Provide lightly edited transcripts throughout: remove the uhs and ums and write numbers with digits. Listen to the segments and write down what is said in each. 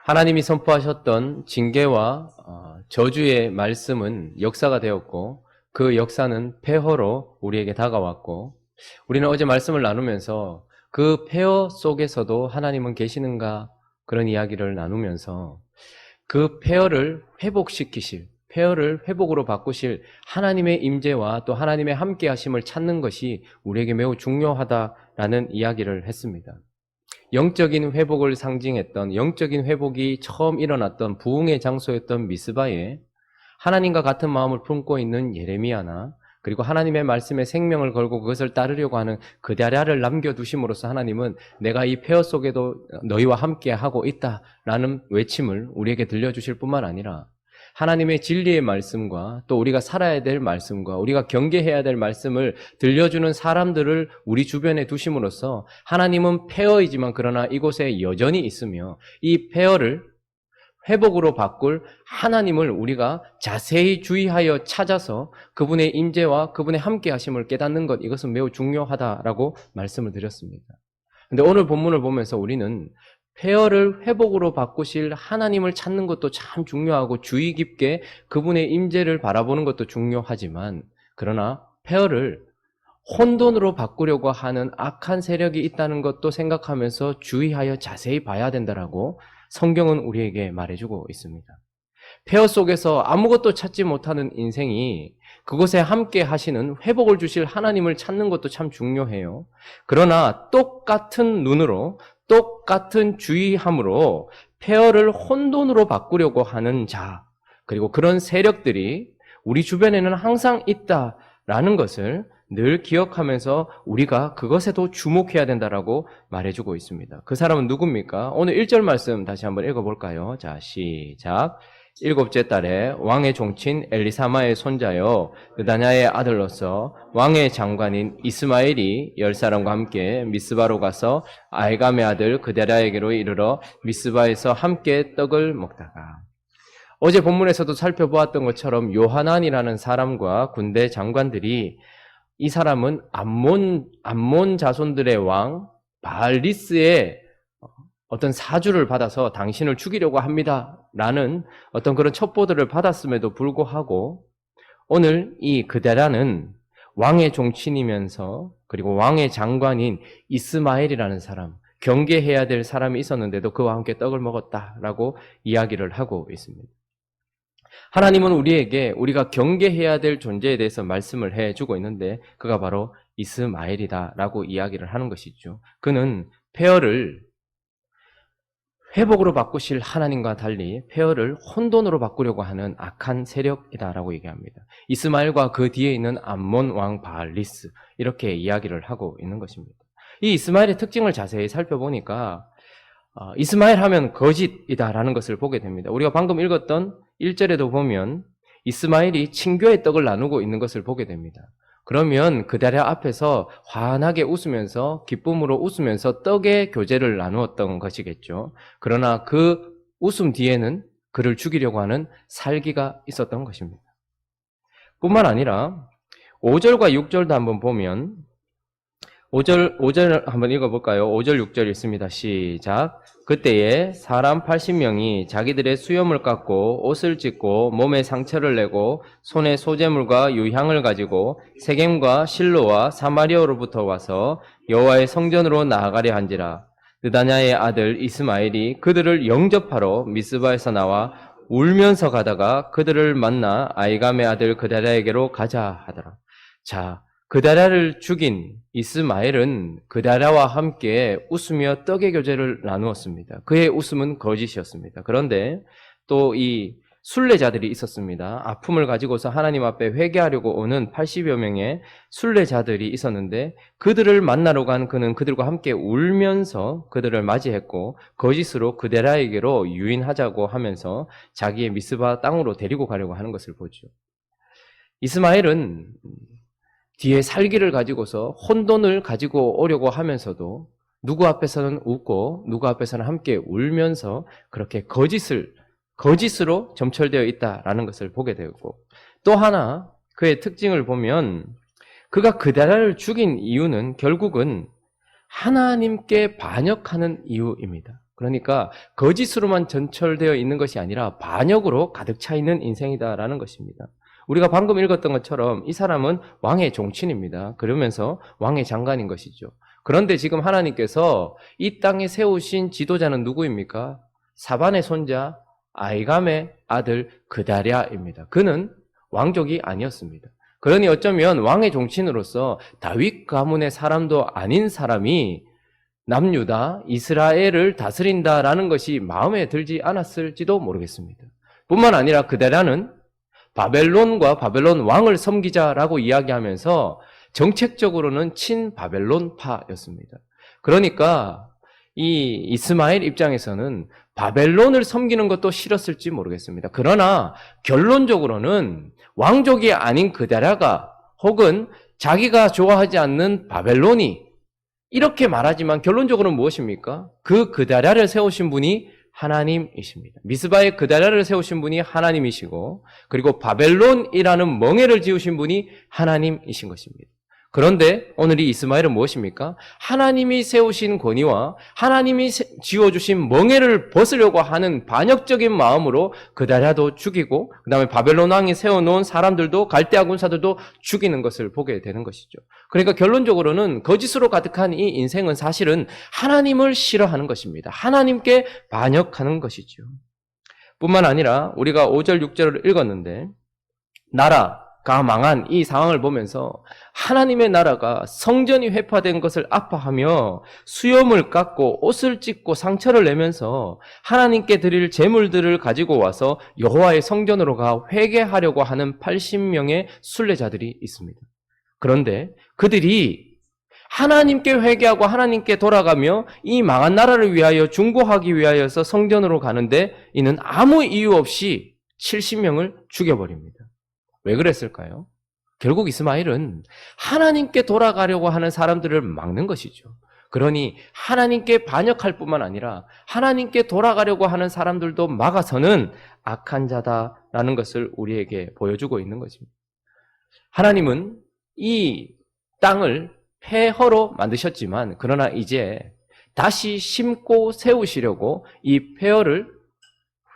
하나님이 선포하셨던 징계와 저주의 말씀은 역사가 되었고 그 역사는 폐허로 우리에게 다가왔고 우리는 어제 말씀을 나누면서 그 폐허 속에서도 하나님은 계시는가 그런 이야기를 나누면서 그 폐허를 회복시키실, 폐허를 회복으로 바꾸실 하나님의 임재와 또 하나님의 함께하심을 찾는 것이 우리에게 매우 중요하다라는 이야기를 했습니다. 영적인 회복을 상징했던, 영적인 회복이 처음 일어났던 부흥의 장소였던 미스바에 하나님과 같은 마음을 품고 있는 예레미야나 그리고 하나님의 말씀에 생명을 걸고 그것을 따르려고 하는 그다랴를 남겨두심으로써 하나님은 내가 이 폐허 속에도 너희와 함께하고 있다라는 외침을 우리에게 들려주실 뿐만 아니라 하나님의 진리의 말씀과 또 우리가 살아야 될 말씀과 우리가 경계해야 될 말씀을 들려주는 사람들을 우리 주변에 두심으로써 하나님은 폐허이지만 그러나 이곳에 여전히 있으며 이 폐허를 회복으로 바꿀 하나님을 우리가 자세히 주의하여 찾아서 그분의 임재와 그분의 함께하심을 깨닫는 것, 이것은 매우 중요하다라고 말씀을 드렸습니다. 그런데 오늘 본문을 보면서 우리는 폐허를 회복으로 바꾸실 하나님을 찾는 것도 참 중요하고 주의 깊게 그분의 임재를 바라보는 것도 중요하지만 그러나 폐허를 혼돈으로 바꾸려고 하는 악한 세력이 있다는 것도 생각하면서 주의하여 자세히 봐야 된다라고 성경은 우리에게 말해주고 있습니다. 폐허 속에서 아무것도 찾지 못하는 인생이 그곳에 함께 하시는 회복을 주실 하나님을 찾는 것도 참 중요해요. 그러나 똑같은 눈으로 똑같은 주의함으로 폐허를 혼돈으로 바꾸려고 하는 자, 그리고 그런 세력들이 우리 주변에는 항상 있다라는 것을 늘 기억하면서 우리가 그것에도 주목해야 된다라고 말해주고 있습니다. 그 사람은 누굽니까? 오늘 1절 말씀 다시 한번 읽어볼까요? 자, 시작. 7째 달에 왕의 종친 엘리사마의 손자여 느다냐의 아들로서 왕의 장관인 이스마엘이 10사람과 함께 미스바로 가서 아이감의 아들 그데랴에게로 이르러 미스바에서 함께 떡을 먹다가 어제 본문에서도 살펴보았던 것처럼 요하난이라는 사람과 군대 장관들이 이 사람은 암몬 자손들의 왕 바알리스의 어떤 사주를 받아서 당신을 죽이려고 합니다라는 어떤 그런 첩보들을 받았음에도 불구하고 오늘 이 그데랴는 왕의 종친이면서 그리고 왕의 장관인 이스마엘이라는 사람, 경계해야 될 사람이 있었는데도 그와 함께 떡을 먹었다라고 이야기를 하고 있습니다. 하나님은 우리에게 우리가 경계해야 될 존재에 대해서 말씀을 해주고 있는데 그가 바로 이스마엘이다라고 이야기를 하는 것이죠. 그는 폐허를 회복으로 바꾸실 하나님과 달리 폐허를 혼돈으로 바꾸려고 하는 악한 세력이다라고 얘기합니다. 이스마엘과 그 뒤에 있는 암몬 왕 바알리스 이렇게 이야기를 하고 있는 것입니다. 이 이스마엘의 특징을 자세히 살펴보니까 이스마엘 하면 거짓이다라는 것을 보게 됩니다. 우리가 방금 읽었던 1절에도 보면 이스마엘이 친교의 떡을 나누고 있는 것을 보게 됩니다. 그러면 그데랴 앞에서 환하게 웃으면서 기쁨으로 웃으면서 떡의 교제를 나누었던 것이겠죠. 그러나 그 웃음 뒤에는 그를 죽이려고 하는 살기가 있었던 것입니다. 뿐만 아니라 5절과 6절도 한번 보면 5절 한번 읽어볼까요? 5절 6절 있습니다. 시작. 그때에 사람 80명이 자기들의 수염을 깎고 옷을 찢고 몸에 상처를 내고 손에 소재물과 유향을 가지고 세겜과 실로와 사마리아로부터 와서 여호와의 성전으로 나아가려 한지라. 느다냐의 아들 이스마엘이 그들을 영접하러 미스바에서 나와 울면서 가다가 그들을 만나 아이감의 아들 그데랴에게로 가자 하더라. 자, 그데랴를 죽인 이스마엘은 그데랴와 함께 웃으며 떡의 교제를 나누었습니다. 그의 웃음은 거짓이었습니다. 그런데 또 이 순례자들이 있었습니다. 아픔을 가지고서 하나님 앞에 회개하려고 오는 80여 명의 순례자들이 있었는데 그들을 만나러 간 그는 그들과 함께 울면서 그들을 맞이했고 거짓으로 그데랴에게로 유인하자고 하면서 자기의 미스바 땅으로 데리고 가려고 하는 것을 보죠. 이스마엘은 뒤에 살기를 가지고서 혼돈을 가지고 오려고 하면서도 누구 앞에서는 웃고 누구 앞에서는 함께 울면서 그렇게 거짓으로 점철되어 있다라는 것을 보게 되고 또 하나 그의 특징을 보면 그가 그데랴를 죽인 이유는 결국은 하나님께 반역하는 이유입니다. 그러니까 거짓으로만 전철되어 있는 것이 아니라 반역으로 가득 차 있는 인생이다라는 것입니다. 우리가 방금 읽었던 것처럼 이 사람은 왕의 종친입니다. 그러면서 왕의 장관인 것이죠. 그런데 지금 하나님께서 이 땅에 세우신 지도자는 누구입니까? 사반의 손자 아이감의 아들 그다랴입니다. 그는 왕족이 아니었습니다. 그러니 어쩌면 왕의 종친으로서 다윗 가문의 사람도 아닌 사람이 남유다, 이스라엘을 다스린다라는 것이 마음에 들지 않았을지도 모르겠습니다. 뿐만 아니라 그다랴는 바벨론과 바벨론 왕을 섬기자라고 이야기하면서 정책적으로는 친바벨론파였습니다. 그러니까 이 이스마엘 입장에서는 바벨론을 섬기는 것도 싫었을지 모르겠습니다. 그러나 결론적으로는 왕족이 아닌 그다랴가 혹은 자기가 좋아하지 않는 바벨론이 이렇게 말하지만 결론적으로는 무엇입니까? 그 그다랴를 세우신 분이 하나님이십니다. 미스바에 그다랴를 세우신 분이 하나님이시고 그리고 바벨론이라는 멍에를 지으신 분이 하나님이신 것입니다. 그런데 오늘 이 이스마엘은 무엇입니까? 하나님이 세우신 권위와 하나님이 지어주신 멍에를 벗으려고 하는 반역적인 마음으로 그다랴도 죽이고 그 다음에 바벨론 왕이 세워놓은 사람들도 갈대아 군사들도 죽이는 것을 보게 되는 것이죠. 그러니까 결론적으로는 거짓으로 가득한 이 인생은 사실은 하나님을 싫어하는 것입니다. 하나님께 반역하는 것이죠. 뿐만 아니라 우리가 5절 6절을 읽었는데 나라가 망한 이 상황을 보면서 하나님의 나라가 성전이 회파된 것을 아파하며 수염을 깎고 옷을 찢고 상처를 내면서 하나님께 드릴 제물들을 가지고 와서 여호와의 성전으로 가 회개하려고 하는 80명의 순례자들이 있습니다. 그런데 그들이 하나님께 회개하고 하나님께 돌아가며 이 망한 나라를 위하여 중보하기 위하여서 성전으로 가는데 이는 아무 이유 없이 70명을 죽여버립니다. 왜 그랬을까요? 결국 이스마엘은 하나님께 돌아가려고 하는 사람들을 막는 것이죠. 그러니 하나님께 반역할 뿐만 아니라 하나님께 돌아가려고 하는 사람들도 막아서는 악한 자다라는 것을 우리에게 보여주고 있는 것입니다. 하나님은 이 땅을 폐허로 만드셨지만 그러나 이제 다시 심고 세우시려고 이 폐허를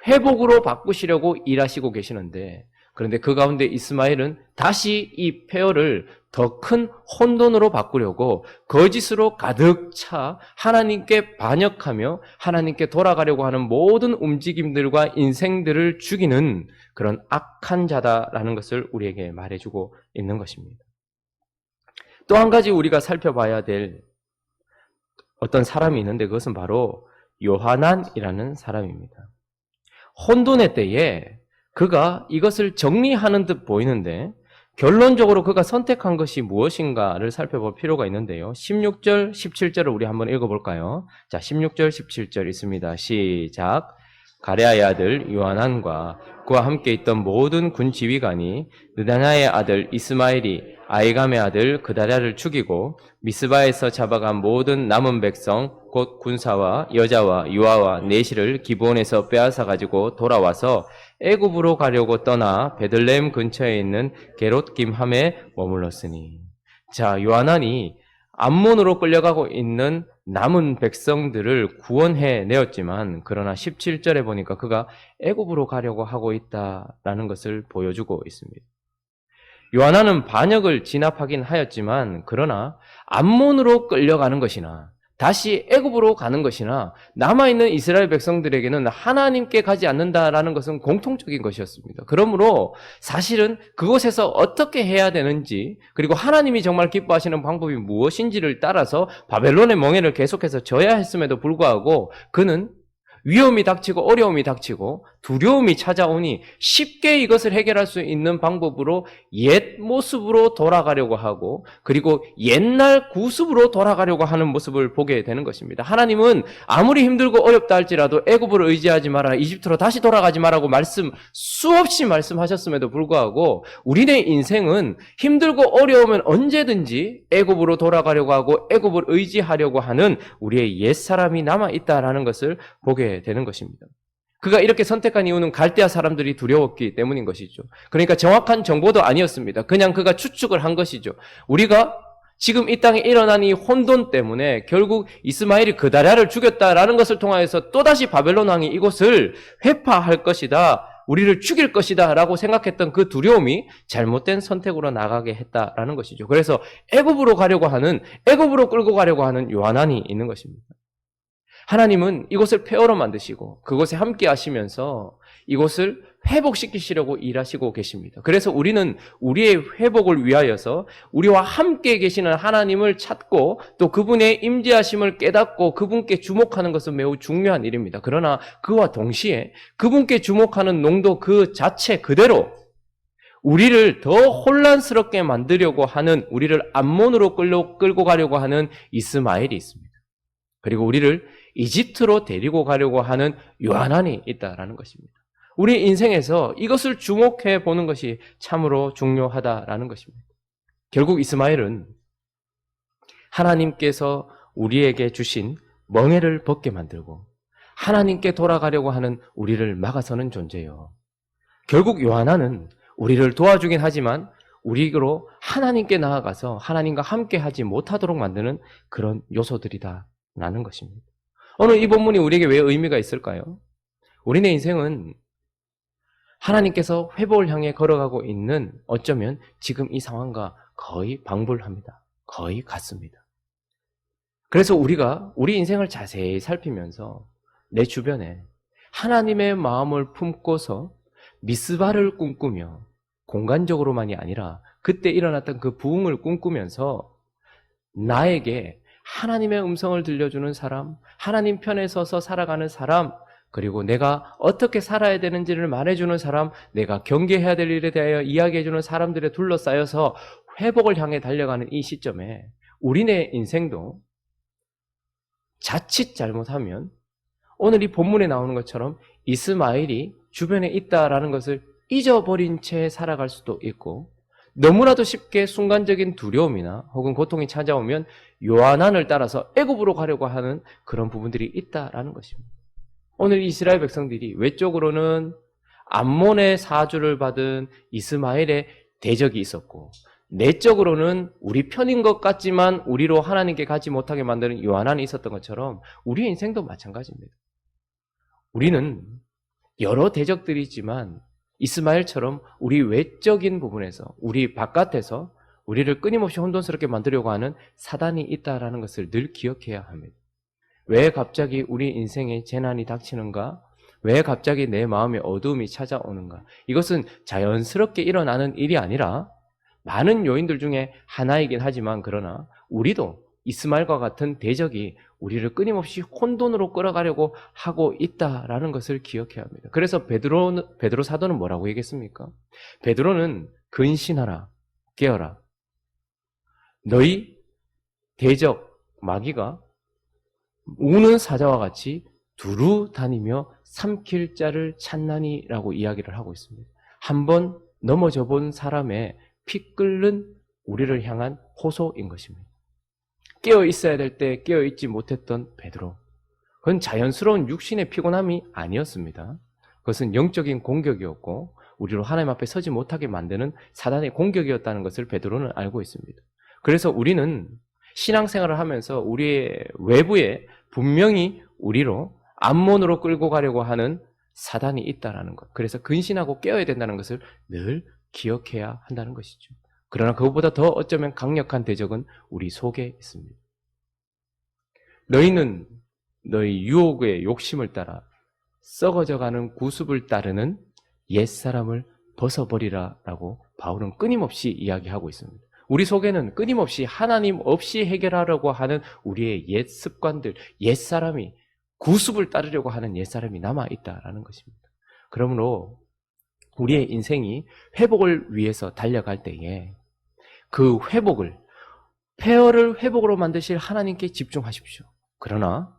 회복으로 바꾸시려고 일하시고 계시는데 그런데 그 가운데 이스마엘은 다시 이 폐허를 더 큰 혼돈으로 바꾸려고 거짓으로 가득 차 하나님께 반역하며 하나님께 돌아가려고 하는 모든 움직임들과 인생들을 죽이는 그런 악한 자다라는 것을 우리에게 말해주고 있는 것입니다. 또 한 가지 우리가 살펴봐야 될 어떤 사람이 있는데 그것은 바로 요하난이라는 사람입니다. 혼돈의 때에 그가 이것을 정리하는 듯 보이는데 결론적으로 그가 선택한 것이 무엇인가를 살펴볼 필요가 있는데요. 16절, 17절을 우리 한번 읽어볼까요? 자, 16절, 17절 있습니다. 시작. 가레아의 아들 요하난과 그와 함께 있던 모든 군 지휘관이 느다냐의 아들 이스마엘이 아이감의 아들 그다랴를 죽이고 미스바에서 잡아간 모든 남은 백성 곧 군사와 여자와 유아와 내시를 기브온에서 빼앗아 가지고 돌아와서 애굽으로 가려고 떠나 베들레헴 근처에 있는 게롯김함에 머물렀으니. 자, 요하난이 암몬으로 끌려가고 있는 남은 백성들을 구원해 내었지만 그러나 17절에 보니까 그가 애굽으로 가려고 하고 있다라는 것을 보여주고 있습니다. 요하난은 반역을 진압하긴 하였지만 그러나 암몬으로 끌려가는 것이나 다시 애굽으로 가는 것이나 남아있는 이스라엘 백성들에게는 하나님께 가지 않는다라는 것은 공통적인 것이었습니다. 그러므로 사실은 그곳에서 어떻게 해야 되는지 그리고 하나님이 정말 기뻐하시는 방법이 무엇인지를 따라서 바벨론의 멍에를 계속해서 져야 했음에도 불구하고 그는 위험이 닥치고 어려움이 닥치고 두려움이 찾아오니 쉽게 이것을 해결할 수 있는 방법으로 옛 모습으로 돌아가려고 하고 그리고 옛날 구습으로 돌아가려고 하는 모습을 보게 되는 것입니다. 하나님은 아무리 힘들고 어렵다 할지라도 애굽을 의지하지 마라, 이집트로 다시 돌아가지 마라고 수없이 말씀하셨음에도 불구하고 우리의 인생은 힘들고 어려우면 언제든지 애굽으로 돌아가려고 하고 애굽을 의지하려고 하는 우리의 옛사람이 남아있다라는 것을 보게 되는 것입니다. 그가 이렇게 선택한 이유는 갈대아 사람들이 두려웠기 때문인 것이죠. 그러니까 정확한 정보도 아니었습니다. 그냥 그가 추측을 한 것이죠. 우리가 지금 이 땅에 일어난 이 혼돈 때문에 결국 이스마엘이 그다랴를 죽였다라는 것을 통하여서 또다시 바벨론 왕이 이곳을 회파할 것이다, 우리를 죽일 것이다 라고 생각했던 그 두려움이 잘못된 선택으로 나가게 했다라는 것이죠. 그래서 애굽으로 끌고 가려고 하는 요한안이 있는 것입니다. 하나님은 이곳을 폐허로 만드시고 그곳에 함께 하시면서 이곳을 회복시키시려고 일하시고 계십니다. 그래서 우리는 우리의 회복을 위하여서 우리와 함께 계시는 하나님을 찾고 또 그분의 임재하심을 깨닫고 그분께 주목하는 것은 매우 중요한 일입니다. 그러나 그와 동시에 그분께 주목하는 농도 그 자체 그대로 우리를 더 혼란스럽게 만들려고 하는, 우리를 암몬으로 끌고 가려고 하는 이스마엘이 있습니다. 그리고 우리를 이집트로 데리고 가려고 하는 요한안이 있다라는 것입니다. 우리 인생에서 이것을 주목해 보는 것이 참으로 중요하다라는 것입니다. 결국 이스마엘은 하나님께서 우리에게 주신 멍에를 벗게 만들고 하나님께 돌아가려고 하는 우리를 막아서는 존재예요. 결국 요한안은 우리를 도와주긴 하지만 우리로 하나님께 나아가서 하나님과 함께 하지 못하도록 만드는 그런 요소들이다라는 것입니다. 오늘 이 본문이 우리에게 왜 의미가 있을까요? 우리의 인생은 하나님께서 회복을 향해 걸어가고 있는, 어쩌면 지금 이 상황과 거의 방불합니다. 거의 같습니다. 그래서 우리가 우리 인생을 자세히 살피면서 내 주변에 하나님의 마음을 품고서 미스바를 꿈꾸며, 공간적으로만이 아니라 그때 일어났던 그 부흥을 꿈꾸면서 나에게 하나님의 음성을 들려주는 사람, 하나님 편에 서서 살아가는 사람, 그리고 내가 어떻게 살아야 되는지를 말해주는 사람, 내가 경계해야 될 일에 대하여 이야기해주는 사람들에 둘러싸여서 회복을 향해 달려가는 이 시점에 우리네 인생도 자칫 잘못하면 오늘 이 본문에 나오는 것처럼 이스마엘이 주변에 있다라는 것을 잊어버린 채 살아갈 수도 있고, 너무나도 쉽게 순간적인 두려움이나 혹은 고통이 찾아오면 요한안을 따라서 애굽으로 가려고 하는 그런 부분들이 있다라는 것입니다. 오늘 이스라엘 백성들이 외적으로는 암몬의 사주를 받은 이스마엘의 대적이 있었고, 내적으로는 우리 편인 것 같지만 우리로 하나님께 가지 못하게 만드는 요한안이 있었던 것처럼 우리의 인생도 마찬가지입니다. 우리는 여러 대적들이 있지만 이스마엘처럼 우리 외적인 부분에서, 우리 바깥에서 우리를 끊임없이 혼돈스럽게 만들려고 하는 사단이 있다는 것을 늘 기억해야 합니다. 왜 갑자기 우리 인생에 재난이 닥치는가? 왜 갑자기 내 마음에 어두움이 찾아오는가? 이것은 자연스럽게 일어나는 일이 아니라 많은 요인들 중에 하나이긴 하지만, 그러나 우리도 이스마엘과 같은 대적이 우리를 끊임없이 혼돈으로 끌어가려고 하고 있다라는 것을 기억해야 합니다. 그래서 베드로 사도는 뭐라고 얘기했습니까? 베드로는 근신하라, 깨어라. 너희 대적 마귀가 우는 사자와 같이 두루 다니며 삼킬 자를 찾나니라고 이야기를 하고 있습니다. 한번 넘어져 본 사람의 피 끓는 우리를 향한 호소인 것입니다. 깨어 있어야 될 때 깨어 있지 못했던 베드로, 그건 자연스러운 육신의 피곤함이 아니었습니다. 그것은 영적인 공격이었고 우리로 하나님 앞에 서지 못하게 만드는 사단의 공격이었다는 것을 베드로는 알고 있습니다. 그래서 우리는 신앙생활을 하면서 우리의 외부에 분명히 우리로 암몬으로 끌고 가려고 하는 사단이 있다는 것, 그래서 근신하고 깨어야 된다는 것을 늘 기억해야 한다는 것이죠. 그러나 그것보다 더 어쩌면 강력한 대적은 우리 속에 있습니다. 너희는 너희 유혹의 욕심을 따라 썩어져가는 구습을 따르는 옛사람을 벗어버리라 라고 바울은 끊임없이 이야기하고 있습니다. 우리 속에는 끊임없이 하나님 없이 해결하려고 하는 우리의 옛 습관들, 옛사람이, 구습을 따르려고 하는 옛사람이 남아있다라는 것입니다. 그러므로 우리의 인생이 회복을 위해서 달려갈 때에 그 회복을, 폐허를 회복으로 만드실 하나님께 집중하십시오. 그러나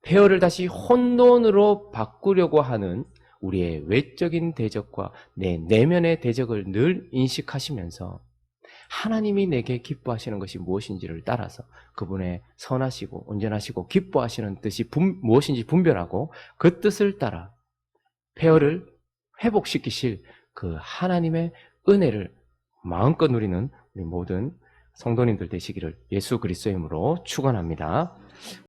폐허를 다시 혼돈으로 바꾸려고 하는 우리의 외적인 대적과 내 내면의 대적을 늘 인식하시면서 하나님이 내게 기뻐하시는 것이 무엇인지를 따라서 그분의 선하시고 온전하시고 기뻐하시는 뜻이 무엇인지 분별하고 그 뜻을 따라 폐허를 회복시키실 그 하나님의 은혜를 마음껏 누리는 우리 모든 성도님들 되시기를 예수 그리스도의 이름으로 축원합니다.